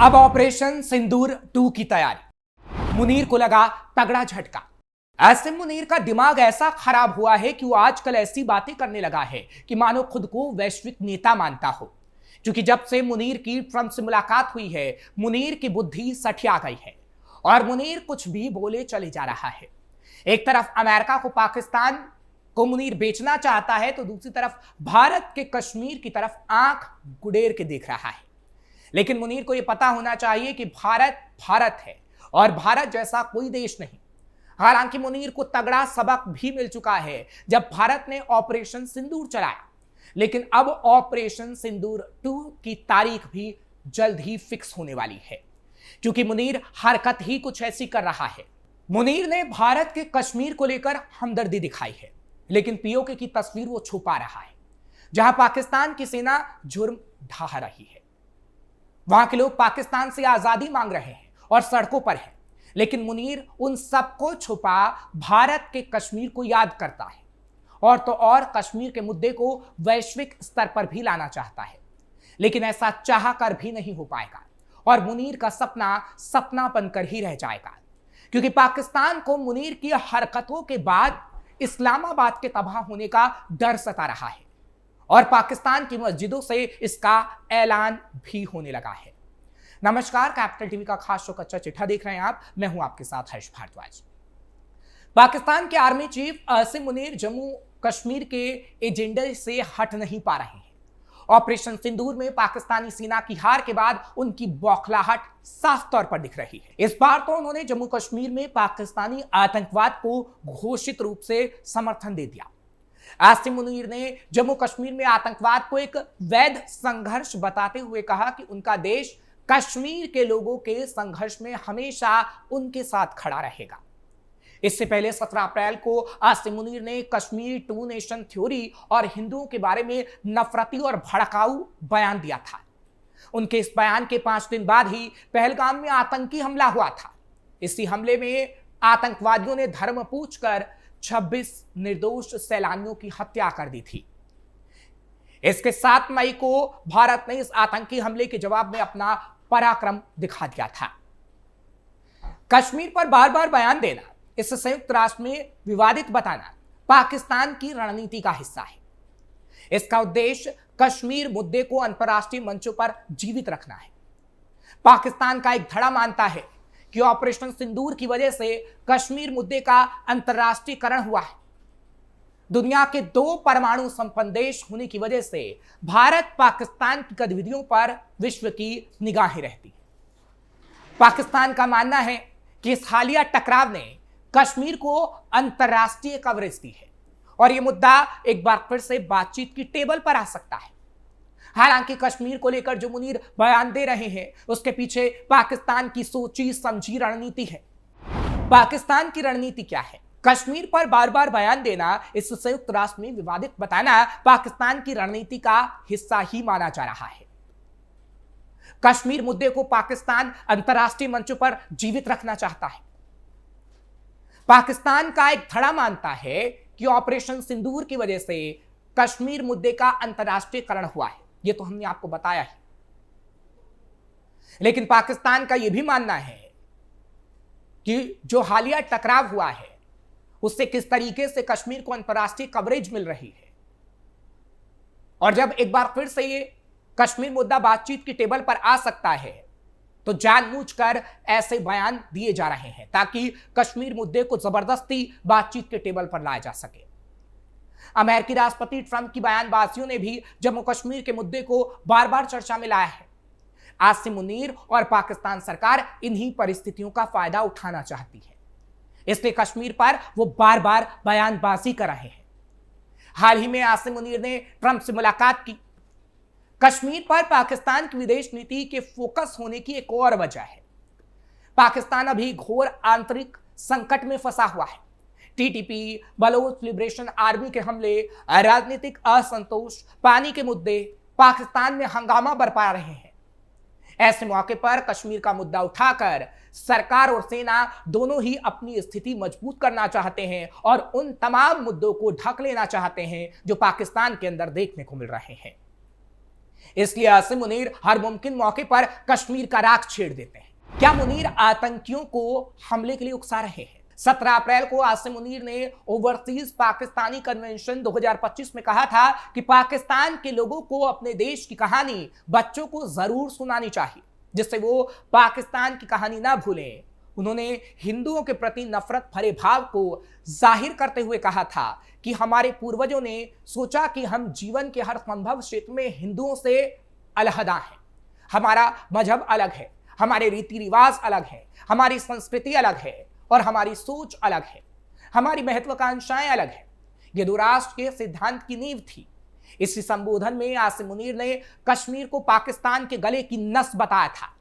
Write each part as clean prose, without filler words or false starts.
अब ऑपरेशन सिंदूर 2 की तैयारी। मुनीर को लगा तगड़ा झटका। ऐसे मुनीर का दिमाग ऐसा खराब हुआ है कि वो आजकल ऐसी बातें करने लगा है कि मानो खुद को वैश्विक नेता मानता हो। क्योंकि जब से मुनीर की ट्रंप से मुलाकात हुई है, मुनीर की बुद्धि सठिया गई है और मुनीर कुछ भी बोले चले जा रहा है। एक तरफ अमेरिका को पाकिस्तान को मुनीर बेचना चाहता है, तो दूसरी तरफ भारत के कश्मीर की तरफ आंख गुडेर के देख रहा है। लेकिन मुनीर को यह पता होना चाहिए कि भारत भारत है और भारत जैसा कोई देश नहीं। हालांकि मुनीर को तगड़ा सबक भी मिल चुका है जब भारत ने ऑपरेशन सिंदूर चलाया, लेकिन अब ऑपरेशन सिंदूर 2 की तारीख भी जल्द ही फिक्स होने वाली है, क्योंकि मुनीर हरकत ही कुछ ऐसी कर रहा है। मुनीर ने भारत के कश्मीर को लेकर हमदर्दी दिखाई है, लेकिन पीओके की तस्वीर वो छुपा रहा है। जहां पाकिस्तान की सेना जुर्म ढा रही है, वहां के लोग पाकिस्तान से आजादी मांग रहे हैं और सड़कों पर हैं, लेकिन मुनीर उन सबको छुपा भारत के कश्मीर को याद करता है और तो और कश्मीर के मुद्दे को वैश्विक स्तर पर भी लाना चाहता है। लेकिन ऐसा चाह कर भी नहीं हो पाएगा और मुनीर का सपना सपना बनकर ही रह जाएगा, क्योंकि पाकिस्तान को मुनीर की हरकतों के बाद इस्लामाबाद के तबाह होने का डर सता रहा है और पाकिस्तान की मस्जिदों से इसका ऐलान भी होने लगा है। नमस्कार, कैपिटल टीवी का खास शो कच्चा चिट्ठा देख रहे हैं आप। मैं हूं आपके साथ हर्ष भारद्वाज। पाकिस्तान के आर्मी चीफ आसिम मुनीर जम्मू कश्मीर के एजेंडे से हट नहीं पा रहे हैं। ऑपरेशन सिंदूर में पाकिस्तानी सेना की हार के बाद उनकी बौखलाहट साफ तौर पर दिख रही है। इस बार तो उन्होंने जम्मू कश्मीर में पाकिस्तानी आतंकवाद को घोषित रूप से समर्थन दे दिया। आसिम मुनीर ने जम्मू कश्मीर में आतंकवाद को एक वैध संघर्ष बताते हुए कहा कि उनका देश कश्मीर के लोगों के संघर्ष में हमेशा उनके साथ खड़ा रहेगा। इससे पहले 17 अप्रैल को आसिम मुनीर ने कश्मीर 2 नेशन थ्योरी और हिंदुओं के बारे में नफरती और भड़काऊ बयान दिया था। उनके इस बयान के 5 दिन बाद ही पहलगाम में आतंकी हमला हुआ था। इसी हमले में आतंकवादियों ने धर्म पूछकर 26 निर्दोष सैलानियों की हत्या कर दी थी। इसके 7 मई को भारत ने इस आतंकी हमले के जवाब में अपना पराक्रम दिखा दिया था। कश्मीर पर बार बार बयान देना, इसे संयुक्त राष्ट्र में विवादित बताना पाकिस्तान की रणनीति का हिस्सा है। इसका उद्देश्य कश्मीर मुद्दे को अंतर्राष्ट्रीय मंचों पर जीवित रखना है। पाकिस्तान का एक धड़ा मानता है कि ऑपरेशन सिंदूर की वजह से कश्मीर मुद्दे का अंतर्राष्ट्रीयकरण हुआ है। दुनिया के 2 परमाणु संपन्न देश होने की वजह से भारत पाकिस्तान की गतिविधियों पर विश्व की निगाहें रहती है। पाकिस्तान का मानना है कि इस हालिया टकराव ने कश्मीर को अंतर्राष्ट्रीय कवरेज दी है और यह मुद्दा एक बार फिर से बातचीत की टेबल पर आ सकता है। हालांकि कश्मीर को लेकर जो मुनीर बयान दे रहे हैं, उसके पीछे पाकिस्तान की सोची समझी रणनीति है। पाकिस्तान की रणनीति क्या है? कश्मीर पर बार बार बयान देना, इस संयुक्त राष्ट्र में विवादित बताना पाकिस्तान की रणनीति का हिस्सा ही माना जा रहा है। कश्मीर मुद्दे को पाकिस्तान अंतर्राष्ट्रीय मंचों पर जीवित रखना चाहता है। पाकिस्तान का एक धड़ा मानता है कि ऑपरेशन सिंदूर की वजह से कश्मीर मुद्दे का अंतर्राष्ट्रीयकरण हुआ है। यह तो हमने आपको बताया है। लेकिन पाकिस्तान का यह भी मानना है कि जो हालिया टकराव हुआ है, उससे किस तरीके से कश्मीर को अंतर्राष्ट्रीय कवरेज मिल रही है। और जब एक बार फिर से ये कश्मीर मुद्दा बातचीत की टेबल पर आ सकता है, तो जानबूझकर ऐसे बयान दिए जा रहे हैं ताकि कश्मीर मुद्दे को जबरदस्ती बातचीत के टेबल पर लाया जा सके। अमेरिकी राष्ट्रपति ट्रंप की बयानबाजियों ने भी जम्मू कश्मीर के मुद्दे को बार बार चर्चा में लाया है। आसिम मुनीर और पाकिस्तान सरकार इन्हीं परिस्थितियों का फायदा उठाना चाहती है, इसलिए कश्मीर पर वो बार बार बयानबाजी कर रहे हैं। हाल ही में आसिम मुनीर ने ट्रंप से मुलाकात की। कश्मीर पर पाकिस्तान की विदेश नीति के फोकस होने की एक और वजह है। पाकिस्तान अभी घोर आंतरिक संकट में फंसा हुआ है। टीटीपी, बलोच लिबरेशन आर्मी के हमले, राजनीतिक असंतोष, पानी के मुद्दे पाकिस्तान में हंगामा बरपा रहे हैं। ऐसे मौके पर कश्मीर का मुद्दा उठाकर सरकार और सेना दोनों ही अपनी स्थिति मजबूत करना चाहते हैं और उन तमाम मुद्दों को ढक लेना चाहते हैं जो पाकिस्तान के अंदर देखने को मिल रहे हैं। इसलिए आसिम मुनीर हर मुमकिन मौके पर कश्मीर का राख छेड़ देते हैं। क्या मुनीर आतंकियों को हमले के लिए उकसा रहे हैं? 17 अप्रैल को आसिम मुनीर ने ओवरसीज पाकिस्तानी कन्वेंशन 2025 में कहा था कि पाकिस्तान के लोगों को अपने देश की कहानी बच्चों को जरूर सुनानी चाहिए, जिससे वो पाकिस्तान की कहानी ना भूलें। उन्होंने हिंदुओं के प्रति नफरत भरे भाव को जाहिर करते हुए कहा था कि हमारे पूर्वजों ने सोचा कि हम जीवन के हर संभव क्षेत्र में हिंदुओं से अलहदा हैं। हमारा मजहब अलग है, हमारे रीति रिवाज अलग है, हमारी संस्कृति अलग है और हमारी सोच अलग है, हमारी महत्वाकांक्षाएं अलग है। ये दो राष्ट्र के सिद्धांत की नींव थी। इसी संबोधन में आसिम मुनीर ने कश्मीर को पाकिस्तान के गले की नस बताया था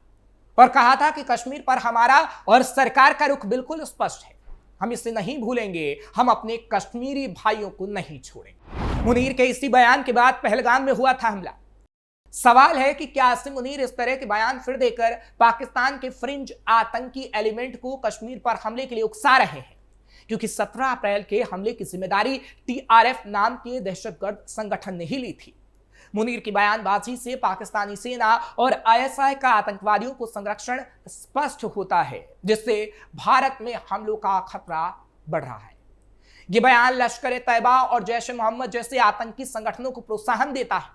और कहा था कि कश्मीर पर हमारा और सरकार का रुख बिल्कुल स्पष्ट है, हम इसे नहीं भूलेंगे, हम अपने कश्मीरी भाइयों को नहीं छोड़ेंगे। मुनीर के इसी बयान के बाद पहलगाम में हुआ था हमला। सवाल है कि क्या आसिम मुनीर इस तरह के बयान फिर देकर पाकिस्तान के फ्रिंज आतंकी एलिमेंट को कश्मीर पर हमले के लिए उकसा रहे हैं? क्योंकि 17 अप्रैल के हमले की जिम्मेदारी टीआरएफ नाम के दहशतगर्द संगठन ने ही ली थी। मुनीर की बयानबाजी से पाकिस्तानी सेना और आईएसआई का आतंकवादियों को संरक्षण स्पष्ट होता है, जिससे भारत में हमलों का खतरा बढ़ रहा है। यह बयान लश्कर-ए-तैयबा और जैश-ए-मोहम्मद जैसे आतंकी संगठनों को प्रोत्साहन देता है,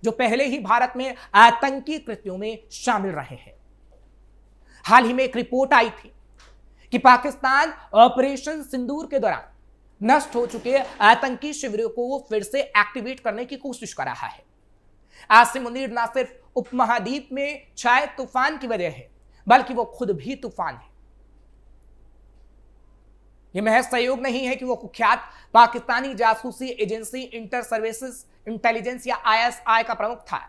जो पहले ही भारत में आतंकी कृत्यों में शामिल रहे हैं। हाल ही में एक रिपोर्ट आई थी कि पाकिस्तान ऑपरेशन सिंदूर के दौरान नष्ट हो चुके आतंकी शिविरों को फिर से एक्टिवेट करने की कोशिश कर रहा है। आसिम मुनीर न सिर्फ उपमहाद्वीप में छाए तूफान की वजह है, बल्कि वो खुद भी तूफान है। यह महज सहयोग नहीं है कि वो कुख्यात पाकिस्तानी जासूसी एजेंसी इंटर सर्विसेज इंटेलिजेंस या आईएसआई का प्रमुख था।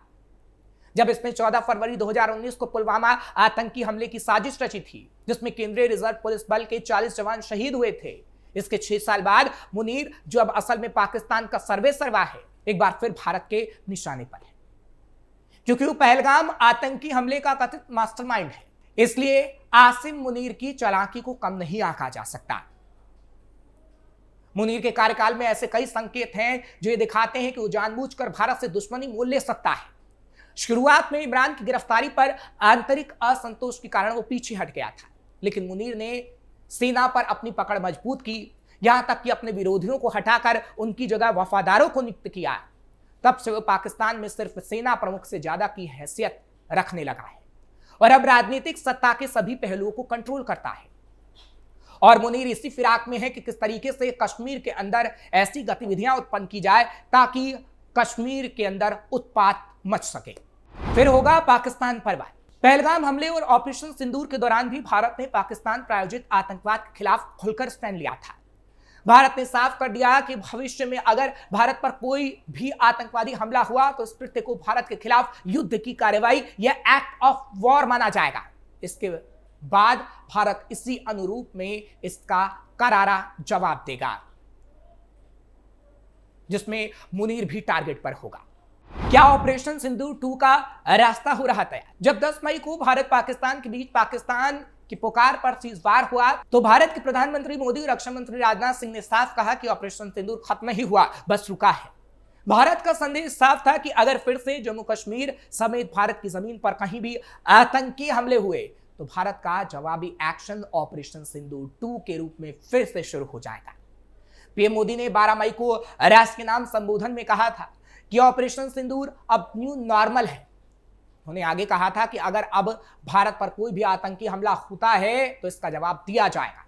जब इसने 14 फरवरी 2019 को पुलवामा आतंकी हमले की साजिश रची थी, जिसमें केंद्रीय रिजर्व पुलिस बल के 40 जवान शहीद हुए थे, इसके 6 साल बाद मुनीर, जो अब असल में पाकिस्तान का सर्वेसर्वा है, एक बार फिर भारत के निशाने पर है। क्योंकि वो पहलगाम आतंकी हमले का कथित मास्टरमाइंड है, इसलिए आसिम मुनीर की चालाकी को कम नहीं आंका जा सकता। मुनीर के कार्यकाल में ऐसे कई संकेत हैं जो ये दिखाते हैं कि वो जानबूझकर भारत से दुश्मनी मोल ले सकता है। शुरुआत में इमरान की गिरफ्तारी पर आंतरिक असंतोष के कारण वो पीछे हट गया था, लेकिन मुनीर ने सेना पर अपनी पकड़ मजबूत की, यहां तक कि अपने विरोधियों को हटाकर उनकी जगह वफादारों को नियुक्त किया। तब से वो पाकिस्तान में सिर्फ सेना प्रमुख से ज्यादा की हैसियत रखने लगा है और अब राजनीतिक सत्ता के सभी पहलुओं को कंट्रोल करता है। और मुनीर इसी फिराक में है कि किस तरीके से कश्मीर के अंदर ऐसी गतिविधियां उत्पन्न की जाए ताकि कश्मीर के अंदर उत्पात मच सके। फिर होगा पाकिस्तान पर वार। पहलगाम हमले और ऑपरेशन सिंदूर के दौरान भी भारत ने पाकिस्तान प्रायोजित आतंकवाद के खिलाफ खुलकर स्टैंड लिया था। भारत ने साफ कर दिया कि भविष्य में अगर भारत पर कोई भी आतंकवादी हमला हुआ तो इस कृत्य को भारत के खिलाफ युद्ध की कार्रवाई या एक्ट ऑफ वॉर माना जाएगा। इसके बाद भारत इसी अनुरूप में इसका करारा जवाब देगा, जिसमें मुनीर भी टारगेट पर होगा। क्या ऑपरेशन सिंदूर 2 का रास्ता हो रहा तैयार? जब 10 मई को भारत पाकिस्तान के बीच पाकिस्तान की पुकार पर सीजफायर हुआ, तो भारत के प्रधानमंत्री मोदी और रक्षा मंत्री राजनाथ सिंह ने साफ कहा कि ऑपरेशन सिंदूर खत्म नहीं हुआ, बस रुका है। भारत का संदेश साफ था कि अगर फिर से जम्मू कश्मीर समेत भारत की जमीन पर कहीं भी आतंकी हमले हुए तो भारत का जवाबी एक्शन ऑपरेशन सिंदूर 2 के रूप में फिर से शुरू हो जाएगा। पीएम मोदी ने 12 मई को राष्ट्र के नाम संबोधन में कहा था कि ऑपरेशन सिंदूर अब न्यू नॉर्मल है। उन्होंने आगे कहा था कि अगर अब भारत पर कोई भी आतंकी हमला होता है तो इसका जवाब दिया जाएगा।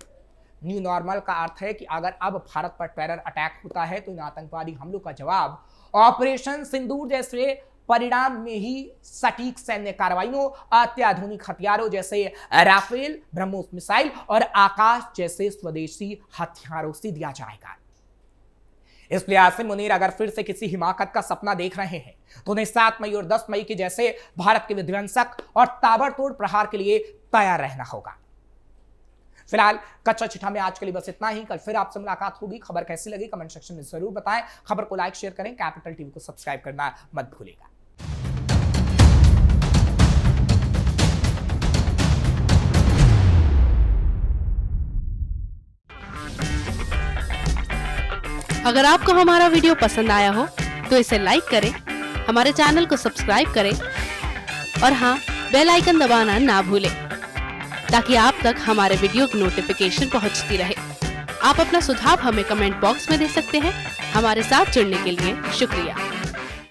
न्यू नॉर्मल का अर्थ है कि अगर अब भारत पर टेरर अटैक होता है तो इन आतंकवादी हमलों का जवाब ऑपरेशन सिंदूर जैसे परिणाम में ही सटीक सैन्य कार्रवाइयों, अत्याधुनिक हथियारों जैसे राफेल, ब्रह्मोस मिसाइल और आकाश जैसे स्वदेशी हथियारों से दिया जाएगा। इसलिए आसिम मुनीर अगर फिर से किसी हिमाकत का सपना देख रहे हैं तो उन्हें 7 मई और 10 मई के जैसे भारत के विध्वंसक और ताबड़तोड़ प्रहार के लिए तैयार रहना होगा। फिलहाल कच्चा चिट्ठा में आज के लिए बस इतना ही। कल फिर आपसे मुलाकात होगी। खबर कैसी लगी कमेंट सेक्शन में जरूर बताएं। खबर को लाइक शेयर करें। कैपिटल टीवी को सब्सक्राइब करना मत भूलिएगा। अगर आपको हमारा वीडियो पसंद आया हो तो इसे लाइक करें, हमारे चैनल को सब्सक्राइब करें और हाँ, बेल आइकन दबाना ना भूलें ताकि आप तक हमारे वीडियो की नोटिफिकेशन पहुंचती रहे। आप अपना सुझाव हमें कमेंट बॉक्स में दे सकते हैं। हमारे साथ जुड़ने के लिए शुक्रिया।